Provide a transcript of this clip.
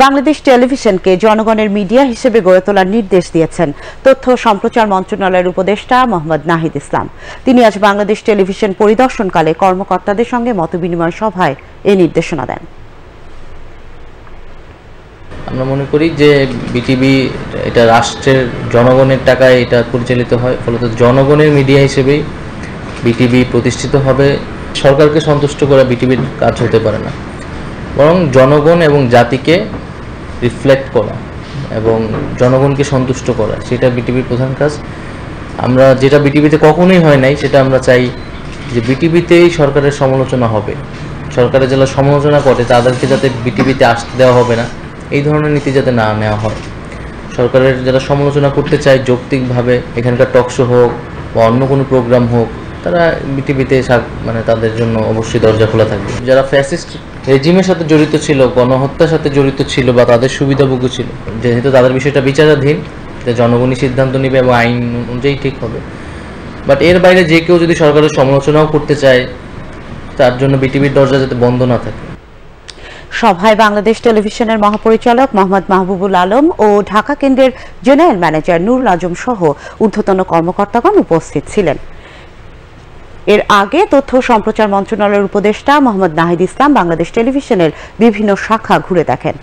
বাংলাদেশ টেলিভিশনকে জনগণের মিডিয়া হিসেবে গড়ে তোলার নির্দেশ দিয়েছেন তথ্য ও সম্প্রচার মন্ত্রণালয়ের উপদেষ্টা মোহাম্মদ নাহিদ ইসলাম। তিনি আজ বাংলাদেশ টেলিভিশন পরিদর্শনকালে কর্মকর্তাদের সঙ্গে মতবিনিময় সভায় এই নির্দেশনা দেন। আমরা মনে করি যে বিটিভি এটা রাষ্ট্রের জনগণের টাকায় এটা পরিচালিত হয়, ফলত জনগণের মিডিয়া হিসেবেই বিটিভি প্রতিষ্ঠিত হবে। সরকারকে সন্তুষ্ট করা বিটিভির কাজ হতে পারে না, বরং জনগণ এবং জাতিকে রিফ্লেক্ট করা এবং জনগণকে সন্তুষ্ট করা, সেটা বিটিভির প্রধান কাজ। আমরা যেটা বিটিভিতে কখনোই হয় নাই, সেটা আমরা চাই যে বিটিভিতেই সরকারের সমালোচনা হবে, সরকারের যারা সমালোচনা করে তাদেরকে যাতে বিটিভিতে আসতে দেওয়া হবে না, এই ধরনের নীতি যাতে না নেওয়া হয়। সরকারের যারা সমালোচনা করতে চায় যৌক্তিকভাবে, এখানকার টকশো হোক বা অন্য কোনো প্রোগ্রাম হোক, তারা বিটিভিতে মানে তাদের জন্য অবশ্যই দরজা খোলা থাকবে। যারা ফ্যাসিস্ট রেজিমের সাথে জড়িত ছিল, গণহত্যার সাথে জড়িত ছিল বা তাদের সুবিধাভোগী ছিল, যেহেতু তাদের বিষয়টা বিচারাধীন, জনগণই সিদ্ধান্ত নেবে এবং আইন অনুযায়ী ঠিক হবে। বাট এর বাইরে যে কেউ যদি সরকারের সমালোচনাও করতে চায়, তার জন্য বিটিভির দরজা যাতে বন্ধ না থাকে। সভায় বাংলাদেশ টেলিভিশনের মহাপরিচালক মোহাম্মদ মাহবুবুল আলম ও ঢাকা কেন্দ্রের জেনারেল ম্যানেজার নুরুল আজম সহ ঊর্ধ্বতন কর্মকর্তাগণ উপস্থিত ছিলেন। এর আগে তথ্য ও সম্প্রচার মন্ত্রণালয়ের উপদেষ্টা মোহাম্মদ নাহিদ ইসলাম বাংলাদেশ টেলিভিশনের বিভিন্ন শাখা ঘুরে দেখেন।